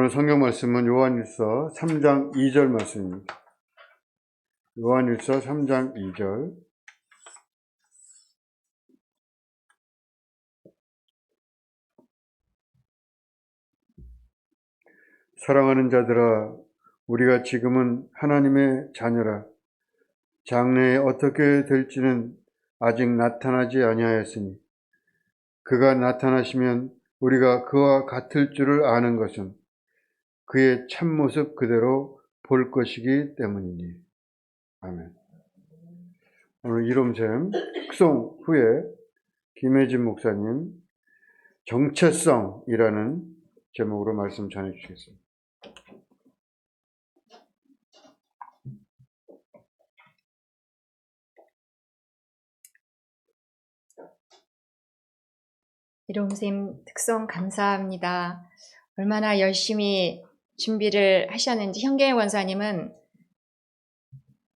오늘 성경 말씀은 요한일서 3장 2절 말씀입니다. 요한일서 3장 2절. 사랑하는 자들아, 우리가 지금은 하나님의 자녀라. 장래에 어떻게 될지는 아직 나타나지 아니하였으니 그가 나타나시면 우리가 그와 같을 줄을 아는 것은 그의 참모습 그대로 볼 것이기 때문이니. 아멘. 오늘 이롬샘 특송 후에 김혜진 목사님 정체성이라는 제목으로 말씀 전해 주시겠습니다. 이롬샘 특송 감사합니다. 얼마나 열심히 준비를 하셨는지 현경혜 원사님은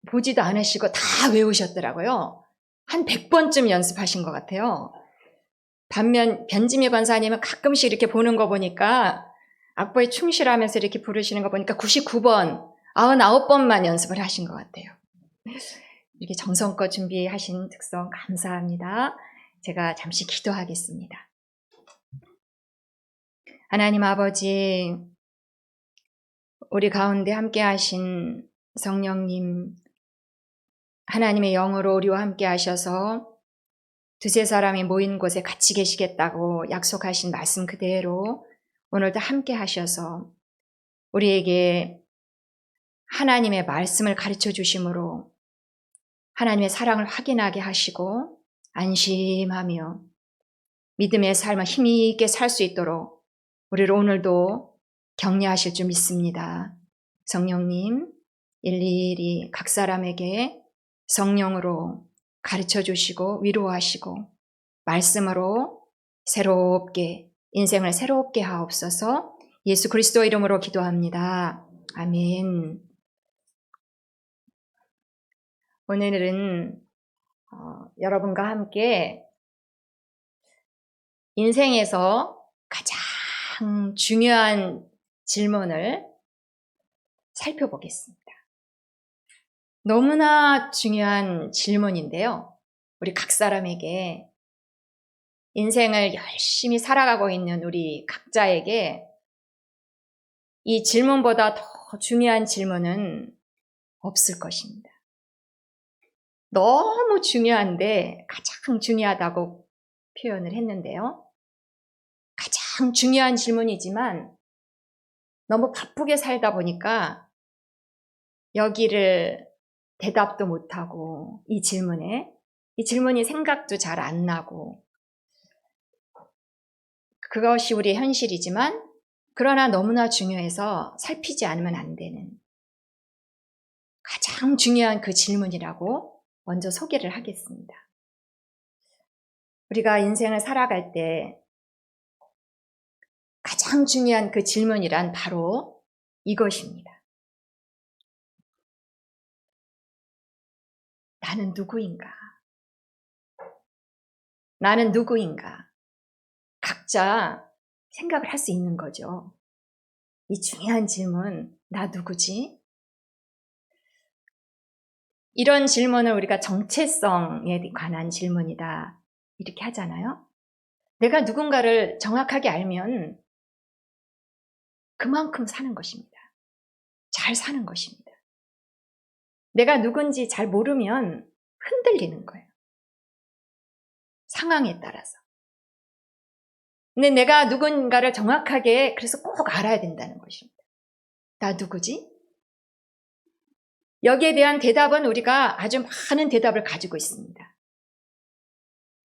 보지도 않으시고 다 외우셨더라고요. 한 100번쯤 연습하신 것 같아요. 반면 변지미 권사님은 가끔씩 이렇게 보는 거 보니까 악보에 충실하면서 이렇게 부르시는 거 보니까 99번, 99번만 연습을 하신 것 같아요. 이렇게 정성껏 준비하신 특송 감사합니다. 제가 잠시 기도하겠습니다. 하나님 아버지, 우리 가운데 함께 하신 성령님, 하나님의 영으로 우리와 함께 하셔서 두세 사람이 모인 곳에 같이 계시겠다고 약속하신 말씀 그대로 오늘도 함께 하셔서 우리에게 하나님의 말씀을 가르쳐 주심으로 하나님의 사랑을 확인하게 하시고 안심하며 믿음의 삶을 힘이 있게 살 수 있도록 우리를 오늘도 격려하실 줄 믿습니다. 성령님, 일일이 각 사람에게 성령으로 가르쳐 주시고 위로하시고 말씀으로 새롭게 인생을 새롭게 하옵소서. 예수 그리스도 이름으로 기도합니다. 아멘. 오늘은 여러분과 함께 인생에서 가장 중요한 질문을 살펴보겠습니다. 너무나 중요한 질문인데요. 우리 각 사람에게 인생을 열심히 살아가고 있는 우리 각자에게 이 질문보다 더 중요한 질문은 없을 것입니다. 너무 중요한데 가장 중요하다고 표현을 했는데요. 가장 중요한 질문이지만 너무 바쁘게 살다 보니까 여기를 대답도 못하고 이 질문이 생각도 잘 안 나고 그것이 우리의 현실이지만 그러나 너무나 중요해서 살피지 않으면 안 되는 가장 중요한 그 질문이라고 먼저 소개를 하겠습니다. 우리가 인생을 살아갈 때 가장 중요한 그 질문이란 바로 이것입니다. 나는 누구인가? 나는 누구인가? 각자 생각을 할 수 있는 거죠. 이 중요한 질문, 나 누구지? 이런 질문을 우리가 정체성에 관한 질문이다 이렇게 하잖아요. 내가 누군가를 정확하게 알면 그만큼 사는 것입니다. 잘 사는 것입니다. 내가 누군지 잘 모르면 흔들리는 거예요. 상황에 따라서. 근데 내가 누군가를 정확하게 그래서 꼭 알아야 된다는 것입니다. 나 누구지? 여기에 대한 대답은 우리가 아주 많은 대답을 가지고 있습니다.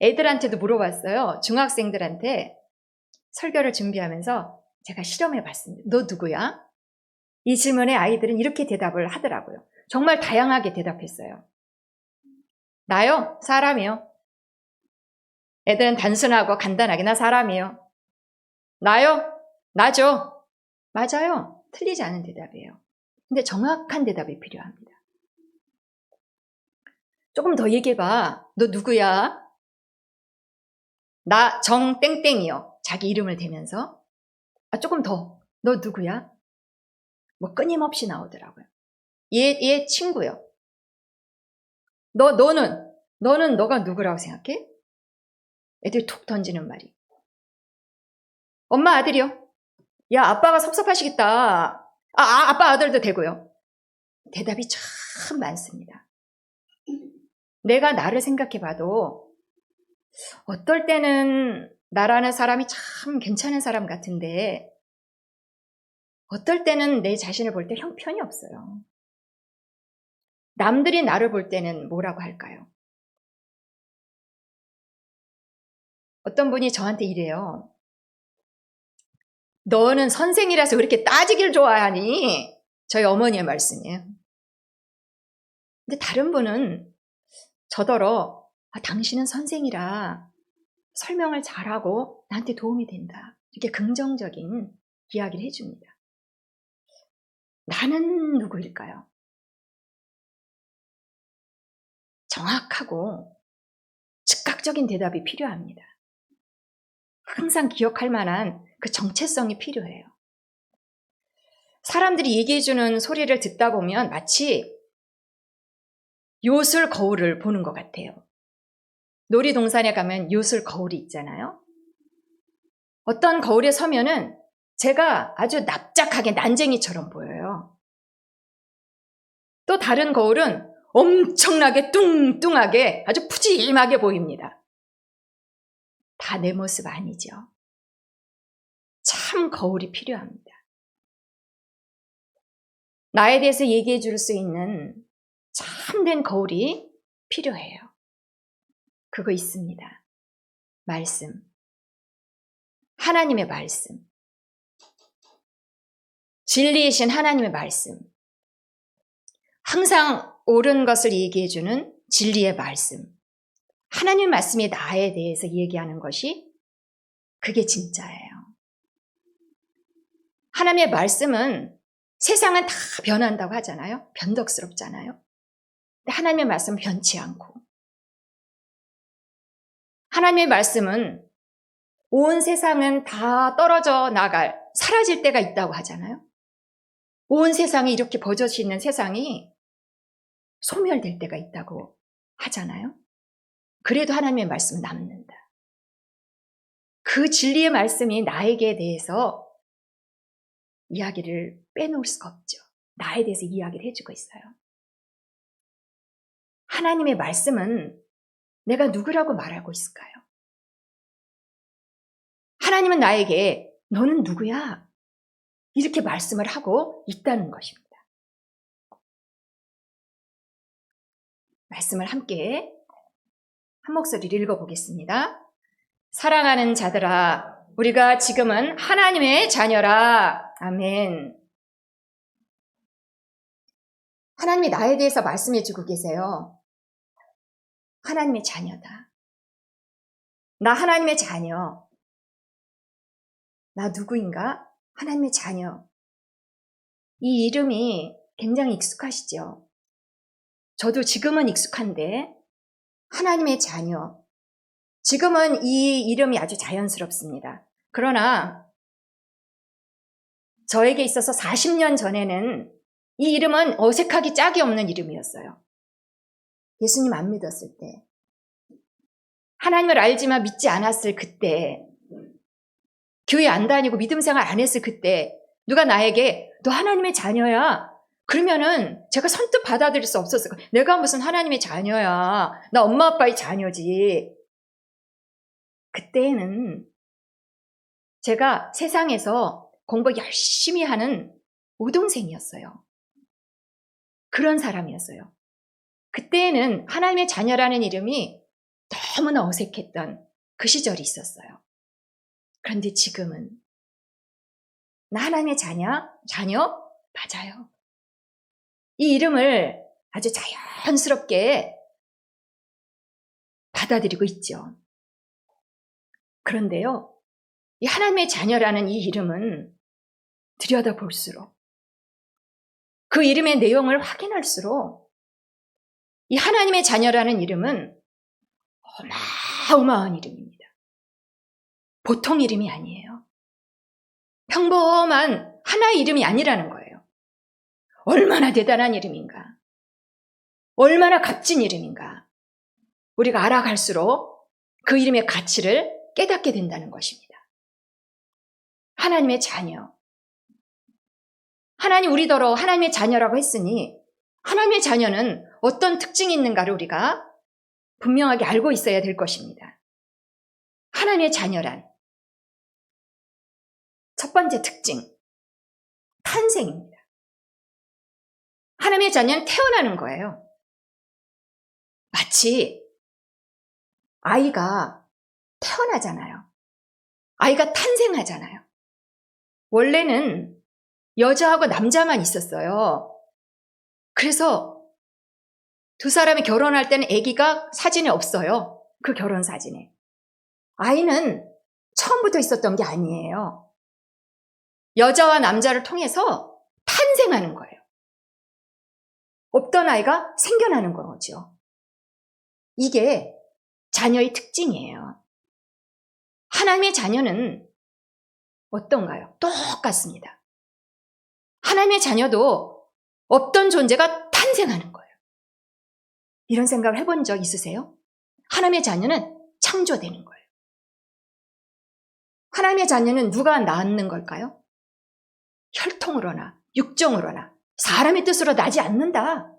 애들한테도 물어봤어요. 중학생들한테 설교를 준비하면서 제가 실험해 봤습니다. 너 누구야? 이 질문에 아이들은 이렇게 대답을 하더라고요. 정말 다양하게 대답했어요. 나요? 사람이요. 애들은 단순하고 간단하게 나 사람이요. 나요? 나죠. 맞아요. 틀리지 않은 대답이에요. 근데 정확한 대답이 필요합니다. 조금 더 얘기해봐. 너 누구야? 나 정땡땡이요. 자기 이름을 대면서. 조금 더. 너 누구야? 뭐 끊임없이 나오더라고요. 얘 친구요. 너는 너가 누구라고 생각해? 애들이 툭 던지는 말이. 엄마 아들이요. 야, 아빠가 섭섭하시겠다. 아빠 아들도 되고요. 대답이 참 많습니다. 내가 나를 생각해 봐도 어떨 때는 나라는 사람이 참 괜찮은 사람 같은데 어떨 때는 내 자신을 볼 때 형편이 없어요. 남들이 나를 볼 때는 뭐라고 할까요? 어떤 분이 저한테 이래요. 너는 선생이라서 그렇게 따지길 좋아하니? 저희 어머니의 말씀이에요. 근데 다른 분은 저더러 당신은 선생이라 설명을 잘하고 나한테 도움이 된다. 이렇게 긍정적인 이야기를 해줍니다. 나는 누구일까요? 정확하고 즉각적인 대답이 필요합니다. 항상 기억할 만한 그 정체성이 필요해요. 사람들이 얘기해주는 소리를 듣다 보면 마치 요술 거울을 보는 것 같아요. 놀이동산에 가면 요술 거울이 있잖아요. 어떤 거울에 서면은 제가 아주 납작하게 난쟁이처럼 보여요. 또 다른 거울은 엄청나게 뚱뚱하게 아주 푸짐하게 보입니다. 다 내 모습 아니죠. 참 거울이 필요합니다. 나에 대해서 얘기해 줄 수 있는 참된 거울이 필요해요. 그거 있습니다. 말씀. 하나님의 말씀. 진리이신 하나님의 말씀. 항상 옳은 것을 얘기해 주는 진리의 말씀. 하나님의 말씀이 나에 대해서 얘기하는 것이 그게 진짜예요. 하나님의 말씀은 세상은 다 변한다고 하잖아요. 변덕스럽잖아요. 근데 하나님의 말씀은 변치 않고 하나님의 말씀은 온 세상은 다 떨어져 나갈, 사라질 때가 있다고 하잖아요. 온 세상이 이렇게 버젓이 있는 세상이 소멸될 때가 있다고 하잖아요. 그래도 하나님의 말씀은 남는다. 그 진리의 말씀이 나에게 대해서 이야기를 빼놓을 수가 없죠. 나에 대해서 이야기를 해주고 있어요. 하나님의 말씀은 내가 누구라고 말하고 있을까요? 하나님은 나에게 너는 누구야? 이렇게 말씀을 하고 있다는 것입니다. 말씀을 함께 한 목소리를 읽어보겠습니다. 사랑하는 자들아, 우리가 지금은 하나님의 자녀라. 아멘. 하나님이 나에 대해서 말씀해주고 계세요. 하나님의 자녀다. 나 하나님의 자녀. 나 누구인가? 하나님의 자녀. 이 이름이 굉장히 익숙하시죠? 저도 지금은 익숙한데 하나님의 자녀. 지금은 이 이름이 아주 자연스럽습니다. 그러나 저에게 있어서 40년 전에는 이 이름은 어색하기 짝이 없는 이름이었어요. 예수님 안 믿었을 때, 하나님을 알지만 믿지 않았을 그때, 교회 안 다니고 믿음 생활 안 했을 그때 누가 나에게 너 하나님의 자녀야. 그러면은 제가 선뜻 받아들일 수 없었어요. 내가 무슨 하나님의 자녀야. 나 엄마 아빠의 자녀지. 그때는 제가 세상에서 공부 열심히 하는 우동생이었어요. 그런 사람이었어요. 그때는 하나님의 자녀라는 이름이 너무나 어색했던 그 시절이 있었어요. 그런데 지금은 나 하나님의 자녀? 자녀? 맞아요. 이 이름을 아주 자연스럽게 받아들이고 있죠. 그런데요, 이 하나님의 자녀라는 이 이름은 들여다볼수록 그 이름의 내용을 확인할수록 이 하나님의 자녀라는 이름은 어마어마한 이름입니다. 보통 이름이 아니에요. 평범한 하나의 이름이 아니라는 거예요. 얼마나 대단한 이름인가. 얼마나 값진 이름인가. 우리가 알아갈수록 그 이름의 가치를 깨닫게 된다는 것입니다. 하나님의 자녀. 하나님 우리더러 하나님의 자녀라고 했으니 하나님의 자녀는 어떤 특징이 있는가를 우리가 분명하게 알고 있어야 될 것입니다. 하나님의 자녀란 첫 번째 특징, 탄생입니다. 하나님의 자녀는 태어나는 거예요. 마치 아이가 태어나잖아요. 아이가 탄생하잖아요. 원래는 여자하고 남자만 있었어요. 그래서 두 사람이 결혼할 때는 아기가 사진에 없어요. 그 결혼 사진에. 아이는 처음부터 있었던 게 아니에요. 여자와 남자를 통해서 탄생하는 거예요. 없던 아이가 생겨나는 거죠. 이게 자녀의 특징이에요. 하나님의 자녀는 어떤가요? 똑같습니다. 하나님의 자녀도 없던 존재가 탄생하는 거예요. 이런 생각을 해본 적 있으세요? 하나님의 자녀는 창조되는 거예요. 하나님의 자녀는 누가 낳는 걸까요? 혈통으로나 육정으로나 사람의 뜻으로 나지 않는다.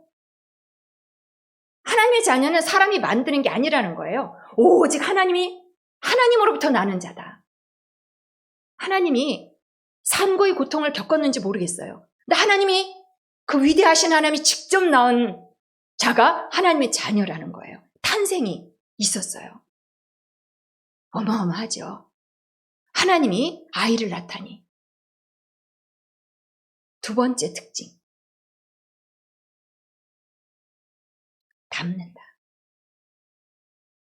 하나님의 자녀는 사람이 만드는 게 아니라는 거예요. 오직 하나님으로부터 나는 자다. 하나님이 산고의 고통을 겪었는지 모르겠어요. 근데 하나님이 그 위대하신 하나님이 직접 낳은 자가 하나님의 자녀라는 거예요. 탄생이 있었어요. 어마어마하죠. 하나님이 아이를 낳다니. 두 번째 특징. 닮는다.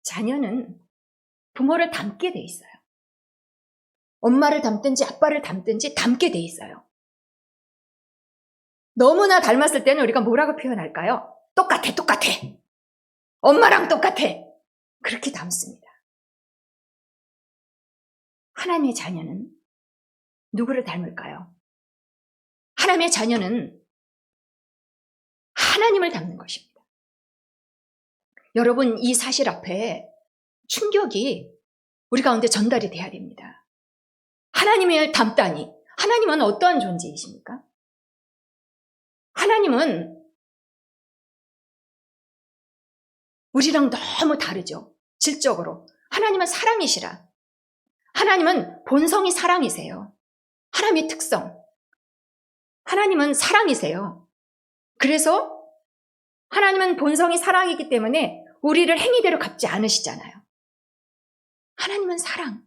자녀는 부모를 닮게 돼 있어요. 엄마를 닮든지 아빠를 닮든지 닮게 돼 있어요. 너무나 닮았을 때는 우리가 뭐라고 표현할까요? 똑같아. 엄마랑 똑같아. 그렇게 닮습니다. 하나님의 자녀는 누구를 닮을까요? 하나님의 자녀는 하나님을 닮는 것입니다. 여러분, 이 사실 앞에 충격이 우리 가운데 전달이 돼야 됩니다. 하나님을 닮다니. 하나님은 어떠한 존재이십니까? 하나님은 우리랑 너무 다르죠. 질적으로. 하나님은 사랑이시라. 하나님은 본성이 사랑이세요. 하나님의 특성. 하나님은 사랑이세요. 그래서 하나님은 본성이 사랑이기 때문에 우리를 행위대로 갚지 않으시잖아요. 하나님은 사랑.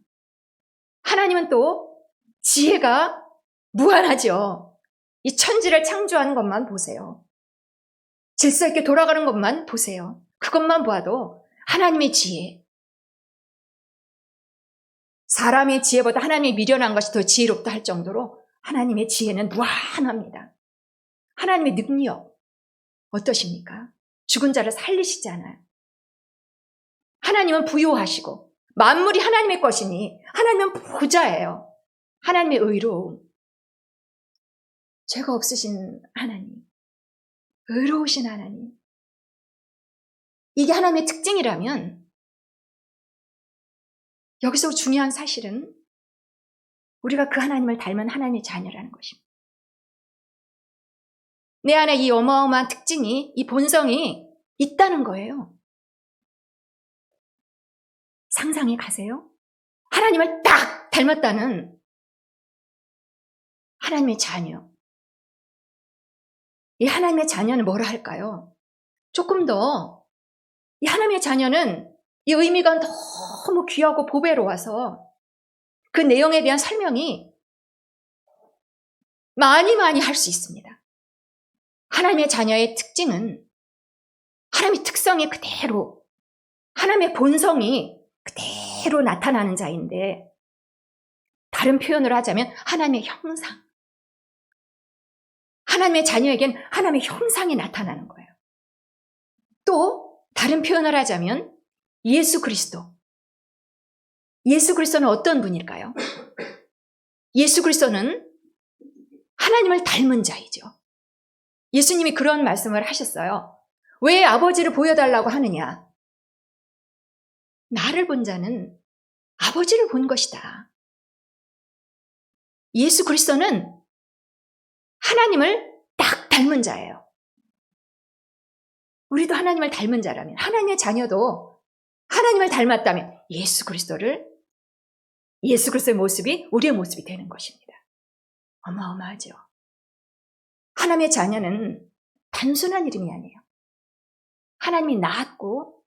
하나님은 또 지혜가 무한하죠. 이 천지를 창조하는 것만 보세요. 질서 있게 돌아가는 것만 보세요. 그것만 보아도 하나님의 지혜. 사람의 지혜보다 하나님이 미련한 것이 더 지혜롭다 할 정도로 하나님의 지혜는 무한합니다. 하나님의 능력 어떠십니까? 죽은 자를 살리시잖아요. 하나님은 부요하시고 만물이 하나님의 것이니 하나님은 부자예요. 하나님의 의로움. 죄가 없으신 하나님. 의로우신 하나님. 이게 하나님의 특징이라면 여기서 중요한 사실은 우리가 그 하나님을 닮은 하나님의 자녀라는 것입니다. 내 안에 이 어마어마한 특징이, 이 본성이 있다는 거예요. 상상해 가세요. 하나님을 딱 닮았다는 하나님의 자녀. 이 하나님의 자녀는 뭐라 할까요? 조금 더 이 하나님의 자녀는 이 의미가 너무 귀하고 보배로워서 그 내용에 대한 설명이 많이 할 수 있습니다. 하나님의 자녀의 특징은 하나님의 특성이 그대로, 하나님의 본성이 그대로 나타나는 자인데, 다른 표현을 하자면 하나님의 형상. 하나님의 자녀에겐 하나님의 형상이 나타나는 거예요. 또 다른 표현을 하자면 예수 그리스도. 예수 그리스도는 어떤 분일까요? 예수 그리스도는 하나님을 닮은 자이죠. 예수님이 그런 말씀을 하셨어요. 왜 아버지를 보여달라고 하느냐? 나를 본 자는 아버지를 본 것이다. 예수 그리스도는 하나님을 딱 닮은 자예요. 우리도 하나님을 닮은 자라면, 하나님의 자녀도 하나님을 닮았다면 예수 그리스도의 모습이 우리의 모습이 되는 것입니다. 어마어마하죠. 하나님의 자녀는 단순한 이름이 아니에요. 하나님이 낳았고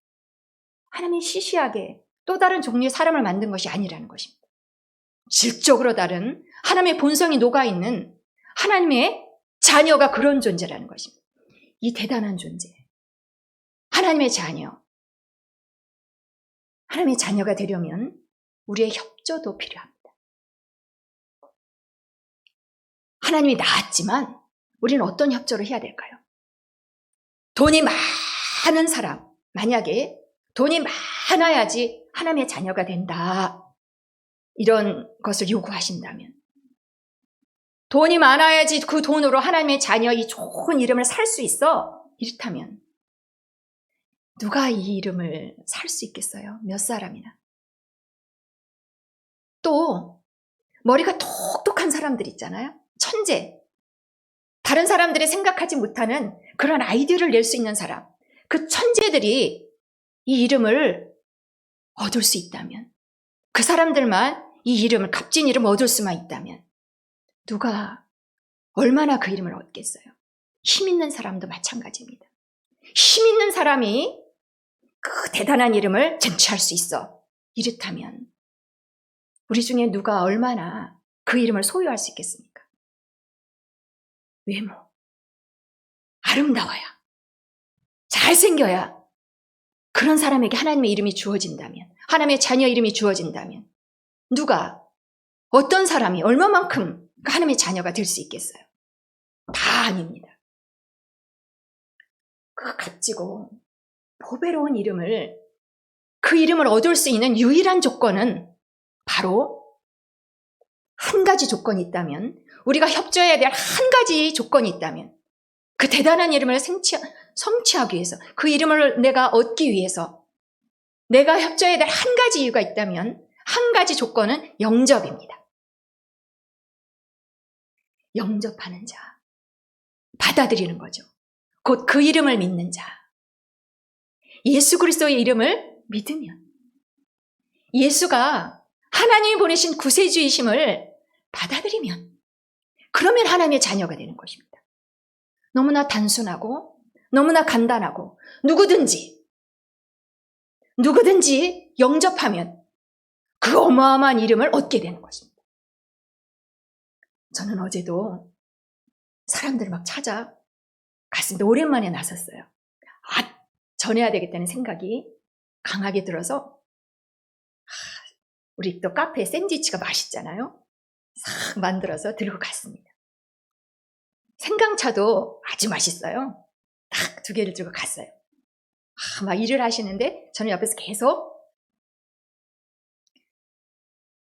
하나님이 시시하게 또 다른 종류의 사람을 만든 것이 아니라는 것입니다. 질적으로 다른 하나님의 본성이 녹아있는 하나님의 자녀가 그런 존재라는 것입니다. 이 대단한 존재, 하나님의 자녀. 하나님의 자녀가 되려면 우리의 협조도 필요합니다. 하나님이 낳았지만 우리는 어떤 협조를 해야 될까요? 돈이 많은 사람, 만약에 돈이 많아야지 하나님의 자녀가 된다, 이런 것을 요구하신다면, 돈이 많아야지 그 돈으로 하나님의 자녀 이 좋은 이름을 살 수 있어, 이렇다면 누가 이 이름을 살 수 있겠어요? 몇 사람이나. 또 머리가 똑똑한 사람들 있잖아요. 천재. 다른 사람들이 생각하지 못하는 그런 아이디어를 낼 수 있는 사람. 그 천재들이 이 이름을 얻을 수 있다면, 그 사람들만 이 이름을, 값진 이름을 얻을 수만 있다면 누가 얼마나 그 이름을 얻겠어요? 힘 있는 사람도 마찬가지입니다. 힘 있는 사람이 그 대단한 이름을 쟁취할 수 있어. 이렇다면 우리 중에 누가 얼마나 그 이름을 소유할 수 있겠습니까? 외모, 아름다워야, 잘생겨야 그런 사람에게 하나님의 이름이 주어진다면, 하나님의 자녀 이름이 주어진다면 누가, 어떤 사람이 얼마만큼 하나님의 자녀가 될 수 있겠어요? 다 아닙니다. 그 값지고 보배로운 이름을, 그 이름을 얻을 수 있는 유일한 조건은 바로 한 가지 조건이 있다면, 우리가 협조해야 될 한 가지 조건이 있다면, 그 대단한 이름을 성취하기 위해서, 그 이름을 내가 얻기 위해서 내가 협조해야 될 한 가지 이유가 있다면, 한 가지 조건은 영접입니다. 영접하는 자, 받아들이는 거죠. 곧 그 이름을 믿는 자. 예수 그리스도의 이름을 믿으면, 예수가 하나님이 보내신 구세주이심을 받아들이면, 그러면 하나님의 자녀가 되는 것입니다. 너무나 단순하고 너무나 간단하고 누구든지 영접하면 그 어마어마한 이름을 얻게 되는 것입니다. 저는 어제도 사람들을 막 찾아갔습니다. 오랜만에 나섰어요. 전해야 되겠다는 생각이 강하게 들어서, 우리 또 카페에 샌드위치가 맛있잖아요. 싹 만들어서 들고 갔습니다. 생강차도 아주 맛있어요. 딱 2개를 들고 갔어요. 막 일을 하시는데 저는 옆에서 계속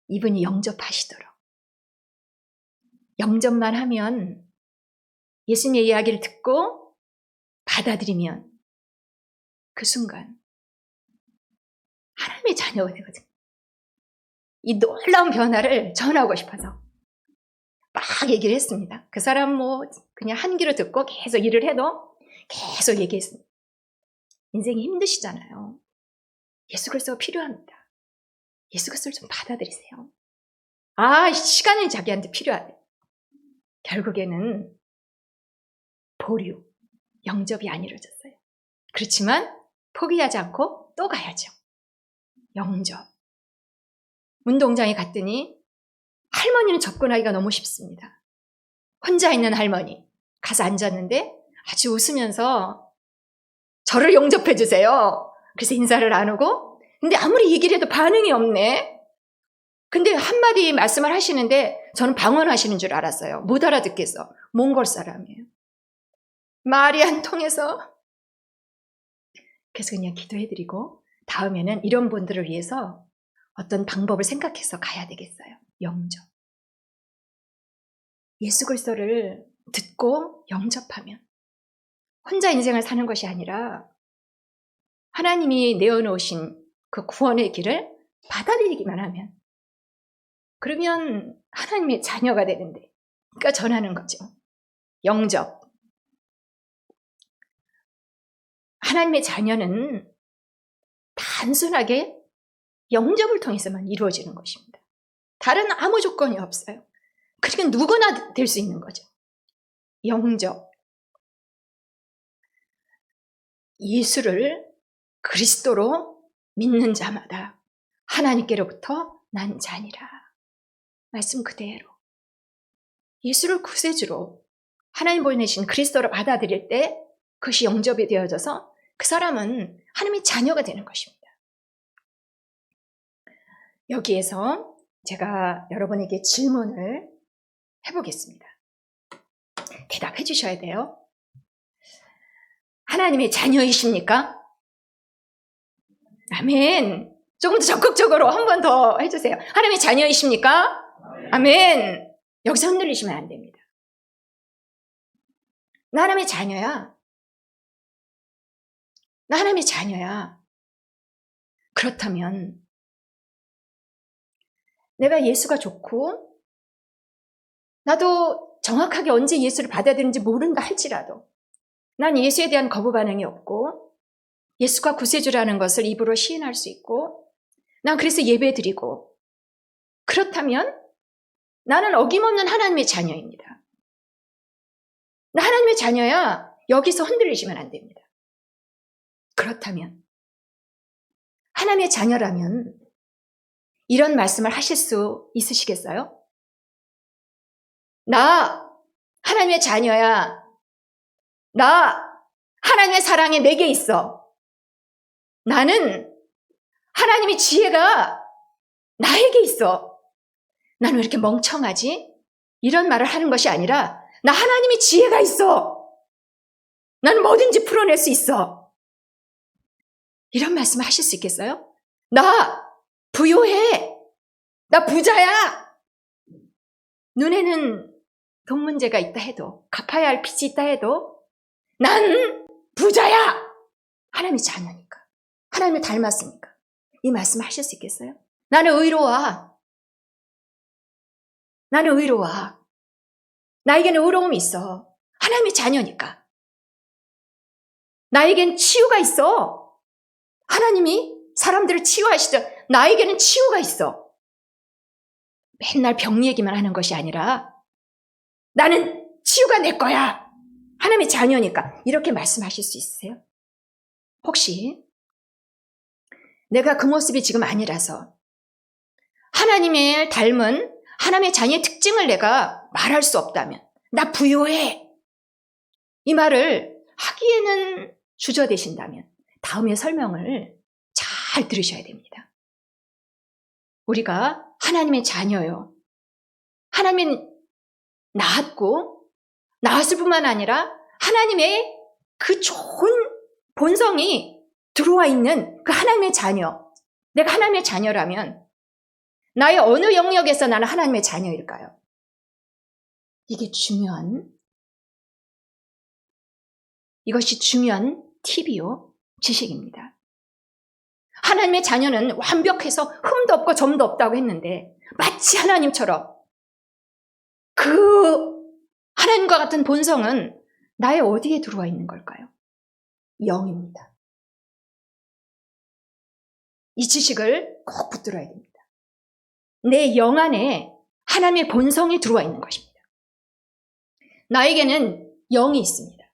이분이 영접하시도록, 영접만 하면, 예수님의 이야기를 듣고 받아들이면 그 순간 하나님의 자녀가 되거든요. 이 놀라운 변화를 전하고 싶어서 막 얘기를 했습니다. 그 사람 그냥 한 귀로 듣고 계속 일을 해도 계속 얘기했습니다. 인생이 힘드시잖아요. 예수 그리스도가 필요합니다. 예수 그리스도를 좀 받아들이세요. 시간이 자기한테 필요하대. 결국에는 보류, 영접이 안 이루어졌어요. 그렇지만 포기하지 않고 또 가야죠. 영접. 운동장에 갔더니 할머니는 접근하기가 너무 쉽습니다. 혼자 있는 할머니. 가서 앉았는데 아주 웃으면서 저를 영접해 주세요. 그래서 인사를 안 하고, 근데 아무리 얘기를 해도 반응이 없네. 근데 한마디 말씀을 하시는데 저는 방언하시는 줄 알았어요. 못 알아듣겠어. 몽골 사람이에요. 말이 안 통해서. 그래서 그냥 기도해드리고, 다음에는 이런 분들을 위해서 어떤 방법을 생각해서 가야 되겠어요. 영접. 예수 그리스도를 듣고 영접하면 혼자 인생을 사는 것이 아니라 하나님이 내어놓으신 그 구원의 길을 받아들이기만 하면, 그러면 하나님의 자녀가 되는데, 그러니까 전하는 거죠. 영접. 하나님의 자녀는 단순하게 영접을 통해서만 이루어지는 것입니다. 다른 아무 조건이 없어요. 그러니까 누구나 될 수 있는 거죠. 영접. 예수를 그리스도로 믿는 자마다 하나님께로부터 난 자니라. 말씀 그대로. 예수를 구세주로 하나님 보내신 그리스도로 받아들일 때 그것이 영접이 되어져서 그 사람은 하나님의 자녀가 되는 것입니다. 여기에서 제가 여러분에게 질문을 해보겠습니다. 대답해 주셔야 돼요. 하나님의 자녀이십니까? 아멘. 조금 더 적극적으로 한 번 더 해주세요. 하나님의 자녀이십니까? 아멘. 여기서 흔들리시면 안 됩니다. 나 하나님의 자녀야. 나 하나님의 자녀야. 그렇다면 내가 예수가 좋고 나도 정확하게 언제 예수를 받아들인지 모른다 할지라도 난 예수에 대한 거부 반응이 없고 예수가 구세주라는 것을 입으로 시인할 수 있고 난 그래서 예배 드리고, 그렇다면 나는 어김없는 하나님의 자녀입니다. 나 하나님의 자녀야. 여기서 흔들리시면 안 됩니다. 그렇다면 하나님의 자녀라면 이런 말씀을 하실 수 있으시겠어요? 나 하나님의 자녀야. 나 하나님의 사랑이 내게 있어. 나는 하나님의 지혜가 나에게 있어. 나는 왜 이렇게 멍청하지? 이런 말을 하는 것이 아니라 나 하나님의 지혜가 있어. 나는 뭐든지 풀어낼 수 있어. 이런 말씀을 하실 수 있겠어요? 나 부유해. 나 부자야. 눈에는 돈 문제가 있다 해도, 갚아야 할 빚이 있다 해도 난 부자야. 하나님의 자녀니까. 하나님을 닮았으니까. 이 말씀을 하실 수 있겠어요? 나는 의로워. 나는 의로워. 나에게는 의로움이 있어. 하나님의 자녀니까. 나에겐 치유가 있어. 하나님이 사람들을 치유하시죠. 나에게는 치유가 있어. 맨날 병 얘기만 하는 것이 아니라 나는 치유가 내 거야. 하나님의 자녀니까. 이렇게 말씀하실 수 있으세요? 혹시 내가 그 모습이 지금 아니라서 하나님을 닮은 하나님의 자녀의 특징을 내가 말할 수 없다면, 나 부유해. 이 말을 하기에는 주저되신다면 다음에 설명을 잘 들으셔야 됩니다. 우리가 하나님의 자녀요. 하나님은 낳았을 뿐만 아니라 하나님의 그 좋은 본성이 들어와 있는 그 하나님의 자녀. 내가 하나님의 자녀라면 나의 어느 영역에서 나는 하나님의 자녀일까요? 이게 이것이 중요한 팁이요, 지식입니다. 하나님의 자녀는 완벽해서 흠도 없고 점도 없다고 했는데 마치 하나님처럼 그 하나님과 같은 본성은 나의 어디에 들어와 있는 걸까요? 영입니다. 이 지식을 꼭 붙들어야 됩니다. 내 영 안에 하나님의 본성이 들어와 있는 것입니다. 나에게는 영이 있습니다.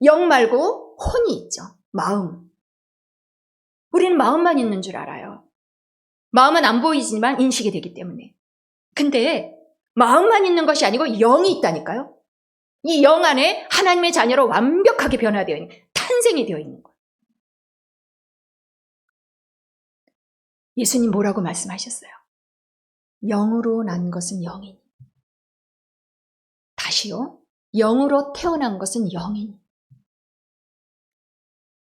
영 말고 혼이 있죠. 마음. 우리는 마음만 있는 줄 알아요. 마음은 안 보이지만 인식이 되기 때문에. 근데 마음만 있는 것이 아니고 영이 있다니까요. 이 영 안에 하나님의 자녀로 완벽하게 변화되어 있는, 탄생이 되어 있는 거예요. 예수님 뭐라고 말씀하셨어요? 영으로 난 것은 영이니. 다시요. 영으로 태어난 것은 영이니.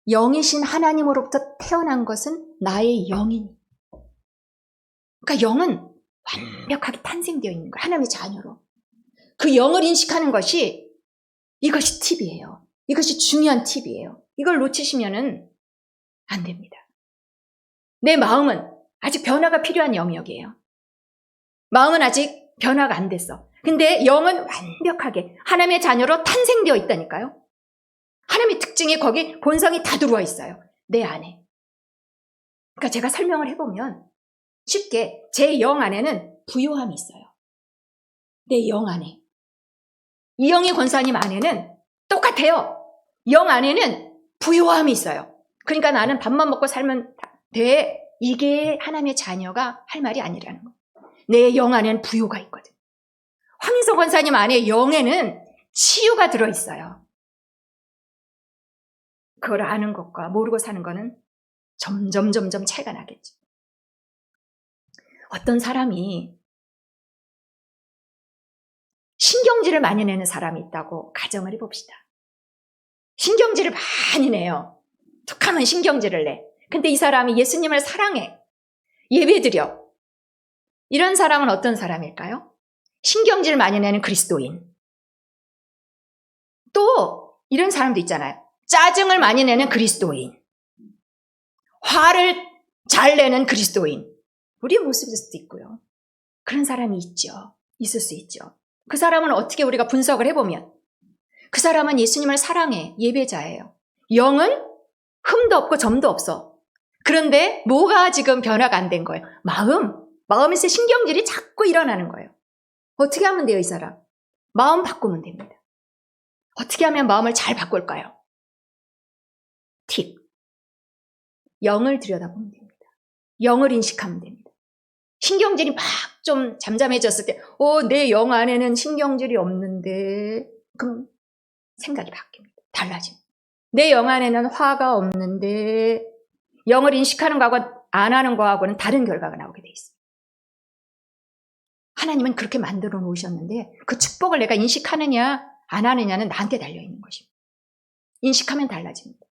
영이신 하나님으로부터 태어난 것은 나의 영이니. 그러니까 영은 완벽하게 탄생되어 있는 거예요. 하나님의 자녀로. 그 영을 인식하는 것이 이것이 팁이에요. 이것이 중요한 팁이에요. 이걸 놓치시면은 안 됩니다. 내 마음은 아직 변화가 필요한 영역이에요. 마음은 아직 변화가 안 됐어. 근데 영은 완벽하게 하나님의 자녀로 탄생되어 있다니까요. 하나님의 특징이 거기 본성이 다 들어와 있어요. 내 안에. 그러니까 제가 설명을 해보면 쉽게 제 영 안에는 부요함이 있어요. 내 영 안에. 이영희 권사님 안에는 똑같아요. 영 안에는 부요함이 있어요. 그러니까 나는 밥만 먹고 살면 돼. 이게 하나님의 자녀가 할 말이 아니라는 거예요. 내 영 안에는 부요가 있거든. 황인성 권사님 안에 영에는 치유가 들어있어요. 그걸 아는 것과 모르고 사는 거는 점점 차이가 나겠죠. 어떤 사람이 신경질을 많이 내는 사람이 있다고 가정을 해봅시다. 신경질을 많이 내요. 툭하면 신경질을 내. 근데 이 사람이 예수님을 사랑해. 예배드려. 이런 사람은 어떤 사람일까요? 신경질을 많이 내는 그리스도인. 또 이런 사람도 있잖아요. 짜증을 많이 내는 그리스도인. 화를 잘 내는 그리스도인. 우리의 모습일 수도 있고요. 그런 사람이 있죠. 있을 수 있죠. 그 사람은 어떻게 우리가 분석을 해보면 그 사람은 예수님을 사랑해. 예배자예요. 영은 흠도 없고 점도 없어. 그런데 뭐가 지금 변화가 안 된 거예요? 마음에서 신경질이 자꾸 일어나는 거예요. 어떻게 하면 돼요, 이 사람? 마음 바꾸면 됩니다. 어떻게 하면 마음을 잘 바꿀까요? 팁. 영을 들여다보면 됩니다. 영을 인식하면 됩니다. 신경질이 막 좀 잠잠해졌을 때, 내 영 안에는 신경질이 없는데, 그럼 생각이 바뀝니다. 달라집니다. 내 영 안에는 화가 없는데, 영을 인식하는 거하고 안 하는 거하고는 다른 결과가 나오게 돼 있습니다. 하나님은 그렇게 만들어 놓으셨는데, 그 축복을 내가 인식하느냐, 안 하느냐는 나한테 달려있는 것입니다. 인식하면 달라집니다.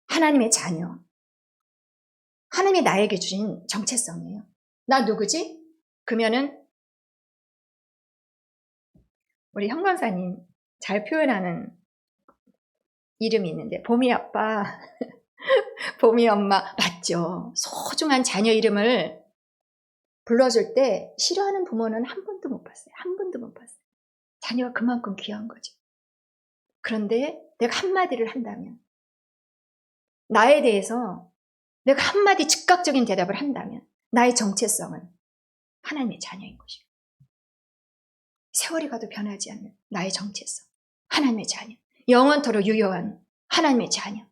하나님의 자녀. 하나님이 나에게 주신 정체성이에요. 나 누구지? 그러면은 우리 형 권사님 잘 표현하는 이름이 있는데 봄이 아빠, 봄이 엄마 맞죠? 소중한 자녀 이름을 불러줄 때 싫어하는 부모는 한 번도 못 봤어요. 한 번도 못 봤어요. 자녀가 그만큼 귀한 거죠. 그런데 내가 한마디를 한다면 나에 대해서 내가 한마디 즉각적인 대답을 한다면 나의 정체성은 하나님의 자녀인 것입니다. 세월이 가도 변하지 않는 나의 정체성, 하나님의 자녀, 영원토록 유효한 하나님의 자녀.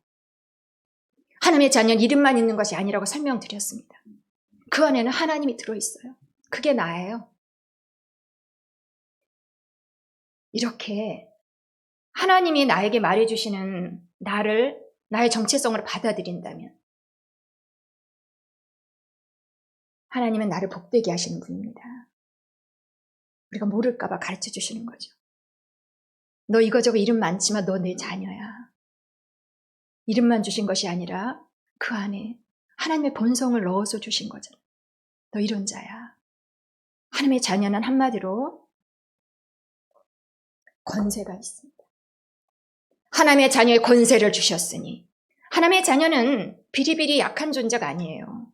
하나님의 자녀는 이름만 있는 것이 아니라고 설명드렸습니다. 그 안에는 하나님이 들어있어요. 그게 나예요. 이렇게 하나님이 나에게 말해주시는 나의 정체성으로 받아들인다면 하나님은 나를 복되게 하시는 분입니다. 우리가 모를까 봐 가르쳐 주시는 거죠. 너 이거저거 이름 많지만 너 내 자녀야. 이름만 주신 것이 아니라 그 안에 하나님의 본성을 넣어서 주신 거잖아. 너 이런 자야. 하나님의 자녀는 한마디로 권세가 있습니다. 하나님의 자녀의 권세를 주셨으니 하나님의 자녀는 비리비리 약한 존재가 아니에요.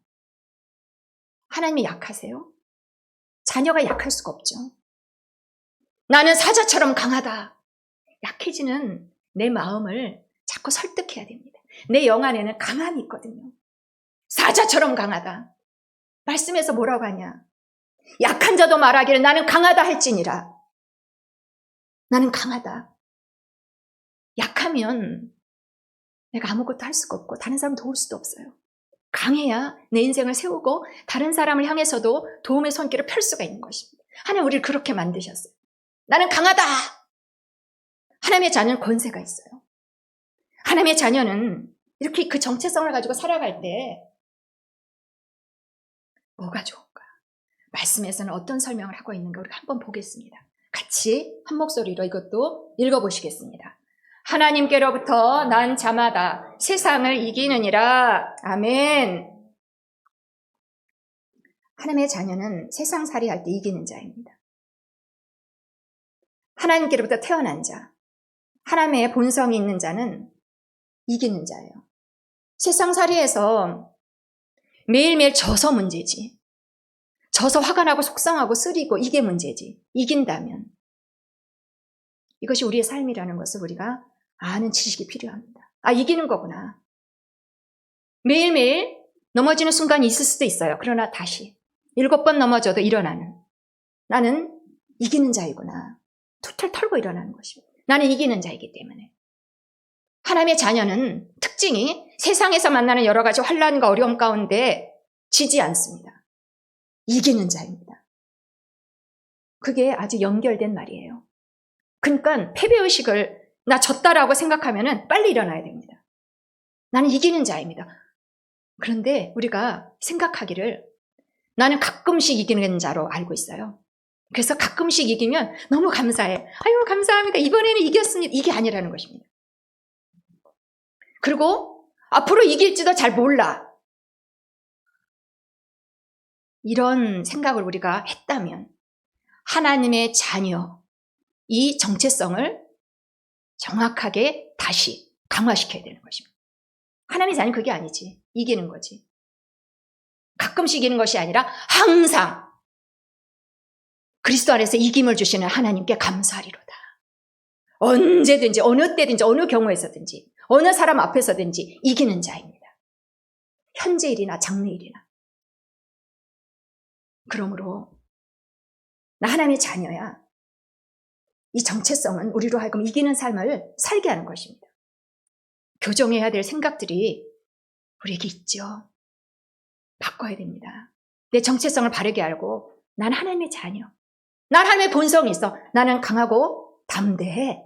하나님이 약하세요? 자녀가 약할 수가 없죠. 나는 사자처럼 강하다. 약해지는 내 마음을 자꾸 설득해야 됩니다. 내 영 안에는 강함이 있거든요. 사자처럼 강하다. 말씀에서 뭐라고 하냐? 약한 자도 말하기를 나는 강하다 할지니라. 나는 강하다. 약하면 내가 아무것도 할 수가 없고 다른 사람 도울 수도 없어요. 강해야 내 인생을 세우고 다른 사람을 향해서도 도움의 손길을 펼 수가 있는 것입니다. 하나님 우리를 그렇게 만드셨어요. 나는 강하다. 하나님의 자녀는 권세가 있어요. 하나님의 자녀는 이렇게 그 정체성을 가지고 살아갈 때 뭐가 좋은가? 말씀에서는 어떤 설명을 하고 있는가 우리가 한번 보겠습니다. 같이 한 목소리로 이것도 읽어보시겠습니다. 하나님께로부터 난 자마다 세상을 이기느니라. 아멘. 하나님의 자녀는 세상 살이 할 때 이기는 자입니다. 하나님께로부터 태어난 자, 하나님의 본성이 있는 자는 이기는 자예요. 세상살이에서 매일매일 져서 문제지. 져서 화가 나고 속상하고 쓰리고 이게 문제지. 이긴다면. 이것이 우리의 삶이라는 것을 우리가 아는 지식이 필요합니다. 아, 이기는 거구나. 매일매일 넘어지는 순간이 있을 수도 있어요. 그러나 다시 7번 넘어져도 일어나는. 나는 이기는 자이구나. 툴툴 털고 일어나는 것입니다. 나는 이기는 자이기 때문에. 하나님의 자녀는 특징이 세상에서 만나는 여러 가지 환난과 어려움 가운데 지지 않습니다. 이기는 자입니다. 그게 아주 연결된 말이에요. 그러니까 패배의식을 나 졌다라고 생각하면 빨리 일어나야 됩니다. 나는 이기는 자입니다. 그런데 우리가 생각하기를 나는 가끔씩 이기는 자로 알고 있어요. 그래서 가끔씩 이기면 너무 감사해. 아유, 감사합니다. 이번에는 이겼습니다. 이게 아니라는 것입니다. 그리고 앞으로 이길지도 잘 몰라. 이런 생각을 우리가 했다면 하나님의 자녀, 이 정체성을 정확하게 다시 강화시켜야 되는 것입니다. 하나님의 자녀는 그게 아니지. 이기는 거지. 가끔씩 이기는 것이 아니라 항상 그리스도 안에서 이김을 주시는 하나님께 감사하리로다. 언제든지 어느 때든지 어느 경우에서든지 어느 사람 앞에서든지 이기는 자입니다. 현재일이나 장래일이나. 그러므로 나 하나님의 자녀야. 이 정체성은 우리로 하여금 이기는 삶을 살게 하는 것입니다. 교정해야 될 생각들이 우리에게 있죠. 바꿔야 됩니다. 내 정체성을 바르게 알고 난 하나님의 자녀. 난 하나님의 본성이 있어. 나는 강하고 담대해.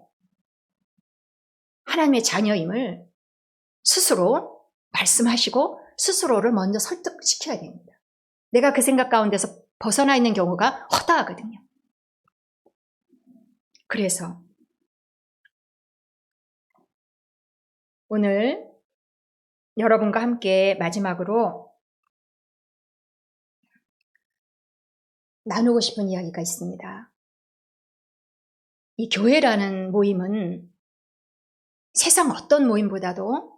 하나님의 자녀임을 스스로 말씀하시고 스스로를 먼저 설득시켜야 됩니다. 내가 그 생각 가운데서 벗어나 있는 경우가 허다하거든요. 그래서 오늘 여러분과 함께 마지막으로 나누고 싶은 이야기가 있습니다. 이 교회라는 모임은 세상 어떤 모임보다도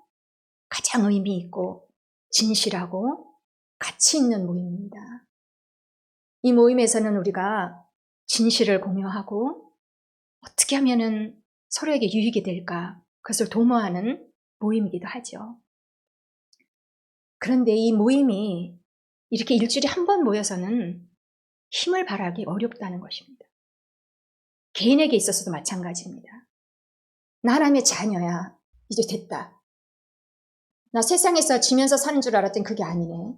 가장 의미 있고 진실하고 가치 있는 모임입니다. 이 모임에서는 우리가 진실을 공유하고 어떻게 하면은 서로에게 유익이 될까 그것을 도모하는 모임이기도 하죠. 그런데 이 모임이 이렇게 일주일에 한 번 모여서는 힘을 발하기 어렵다는 것입니다. 개인에게 있어서도 마찬가지입니다. 나 하나님의 자녀야. 이제 됐다. 나 세상에서 지면서 사는 줄 알았더니 그게 아니네.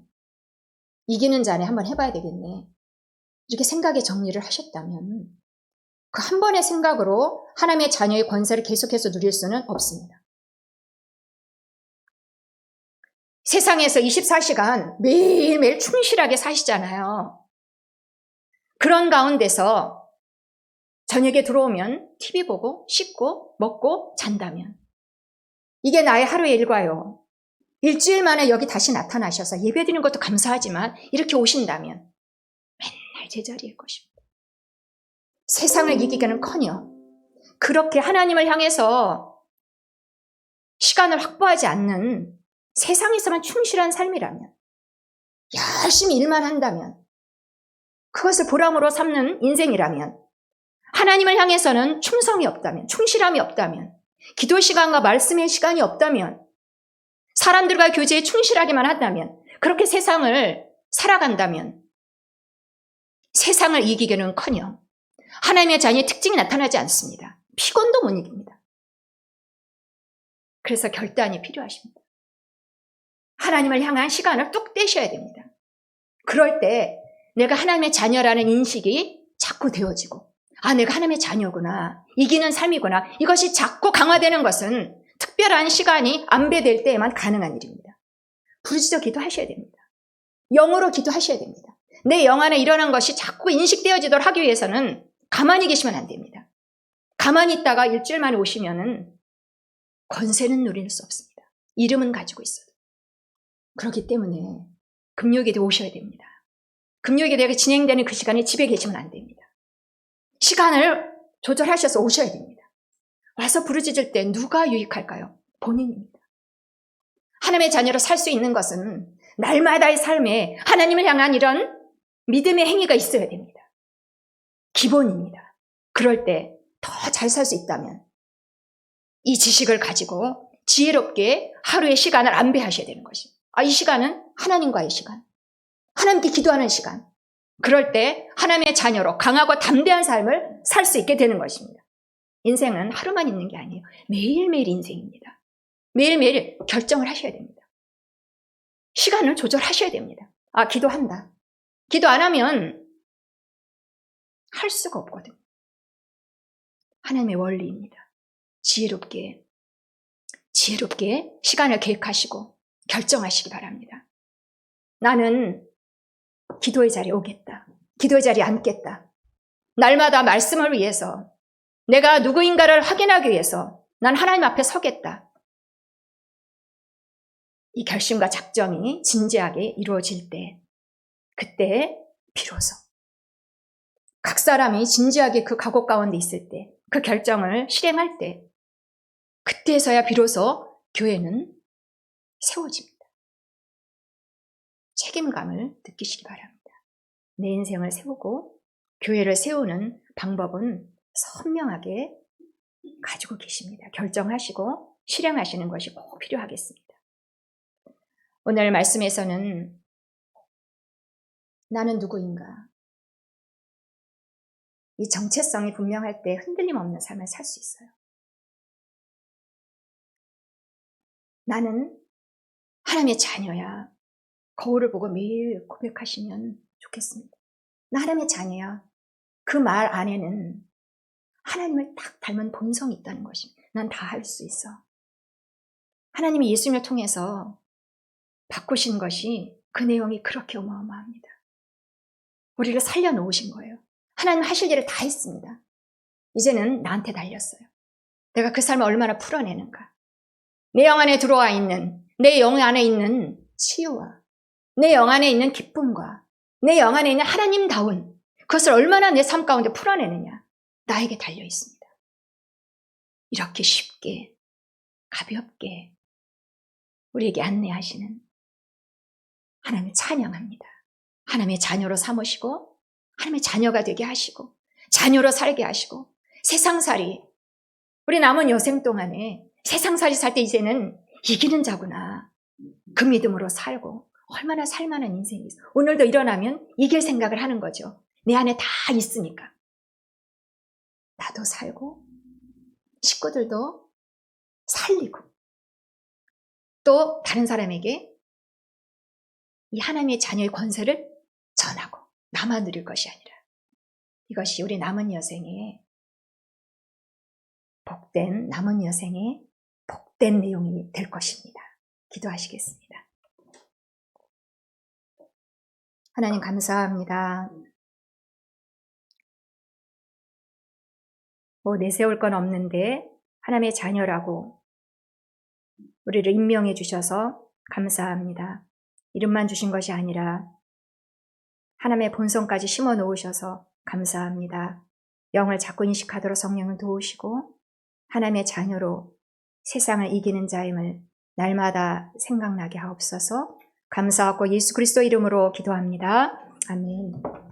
이기는 자네 한번 해봐야 되겠네. 이렇게 생각의 정리를 하셨다면 그 한 번의 생각으로 하나님의 자녀의 권세를 계속해서 누릴 수는 없습니다. 세상에서 24시간 매일매일 충실하게 사시잖아요. 그런 가운데서 저녁에 들어오면 TV 보고 씻고 먹고 잔다면 이게 나의 하루의 일과요. 일주일 만에 여기 다시 나타나셔서 예배드리는 것도 감사하지만 이렇게 오신다면 맨날 제자리일 것입니다. 세상을 이기기는커녕 그렇게 하나님을 향해서 시간을 확보하지 않는 세상에서만 충실한 삶이라면 열심히 일만 한다면 그것을 보람으로 삼는 인생이라면 하나님을 향해서는 충성이 없다면 충실함이 없다면 기도 시간과 말씀의 시간이 없다면 사람들과 교제에 충실하기만 한다면 그렇게 세상을 살아간다면 세상을 이기기는커녕 하나님의 자녀의 특징이 나타나지 않습니다. 피곤도 못 이깁니다. 그래서 결단이 필요하십니다. 하나님을 향한 시간을 뚝 떼셔야 됩니다. 그럴 때 내가 하나님의 자녀라는 인식이 자꾸 되어지고 아, 내가 하나님의 자녀구나. 이기는 삶이구나. 이것이 자꾸 강화되는 것은 특별한 시간이 안배될 때에만 가능한 일입니다. 부르짖어 기도하셔야 됩니다. 영으로 기도하셔야 됩니다. 내 영 안에 일어난 것이 자꾸 인식되어지도록 하기 위해서는 가만히 계시면 안 됩니다. 가만히 있다가 일주일 만에 오시면은 권세는 누릴 수 없습니다. 이름은 가지고 있어요. 그렇기 때문에 금요일에 오셔야 됩니다. 금요일에 진행되는 그 시간에 집에 계시면 안 됩니다. 시간을 조절하셔서 오셔야 됩니다. 와서 부르짖을 때 누가 유익할까요? 본인입니다. 하나님의 자녀로 살 수 있는 것은 날마다의 삶에 하나님을 향한 이런 믿음의 행위가 있어야 됩니다. 기본입니다. 그럴 때 더 잘 살 수 있다면 이 지식을 가지고 지혜롭게 하루의 시간을 안배하셔야 되는 것입니다. 이 시간은 하나님과의 시간, 하나님께 기도하는 시간. 그럴 때 하나님의 자녀로 강하고 담대한 삶을 살 수 있게 되는 것입니다. 인생은 하루만 있는 게 아니에요. 매일매일 인생입니다. 매일매일 결정을 하셔야 됩니다. 시간을 조절하셔야 됩니다. 기도한다. 기도 안 하면 할 수가 없거든요. 하나님의 원리입니다. 지혜롭게 시간을 계획하시고 결정하시기 바랍니다. 나는 기도의 자리에 오겠다. 기도의 자리에 앉겠다. 날마다 말씀을 위해서 내가 누구인가를 확인하기 위해서 난 하나님 앞에 서겠다. 이 결심과 작정이 진지하게 이루어질 때, 그때 비로소 각 사람이 진지하게 그 각오 가운데 있을 때, 그 결정을 실행할 때, 그때서야 비로소 교회는 세워집니다. 책임감을 느끼시기 바랍니다. 내 인생을 세우고 교회를 세우는 방법은 선명하게 가지고 계십니다. 결정하시고 실행하시는 것이 꼭 필요하겠습니다. 오늘 말씀에서는 나는 누구인가? 이 정체성이 분명할 때 흔들림 없는 삶을 살 수 있어요. 나는 하나님의 자녀야. 거울을 보고 매일 고백하시면 좋겠습니다. 나 하나님의 자녀야. 그 말 안에는 하나님을 딱 닮은 본성이 있다는 것입니다. 난 다 할 수 있어. 하나님이 예수님을 통해서 바꾸신 것이 그 내용이 그렇게 어마어마합니다. 우리를 살려놓으신 거예요. 하나님 하실 일을 다 했습니다. 이제는 나한테 달렸어요. 내가 그 삶을 얼마나 풀어내는가. 내 영 안에 들어와 있는, 내 영 안에 있는 치유와 내 영 안에 있는 기쁨과 내 영 안에 있는 하나님다운 그것을 얼마나 내 삶 가운데 풀어내느냐. 나에게 달려 있습니다. 이렇게 쉽게 가볍게 우리에게 안내하시는 하나님을 찬양합니다. 하나님의 자녀로 삼으시고 하나님의 자녀가 되게 하시고 자녀로 살게 하시고 세상살이 우리 남은 여생 동안에 세상살이 살 때 이제는 이기는 자구나. 그 믿음으로 살고 얼마나 살만한 인생이 있어. 오늘도 일어나면 이길 생각을 하는 거죠. 내 안에 다 있으니까. 나도 살고 식구들도 살리고 또 다른 사람에게 이 하나님의 자녀의 권세를 전하고 나만 누릴 것이 아니라 이것이 우리 남은 여생의 복된 남은 여생의 복된 내용이 될 것입니다. 기도하시겠습니다. 하나님 감사합니다. 내세울 건 없는데 하나님의 자녀라고 우리를 임명해 주셔서 감사합니다. 이름만 주신 것이 아니라 하나님의 본성까지 심어 놓으셔서 감사합니다. 영을 자꾸 인식하도록 성령을 도우시고 하나님의 자녀로 세상을 이기는 자임을 날마다 생각나게 하옵소서. 감사하고 예수 그리스도 이름으로 기도합니다. 아멘.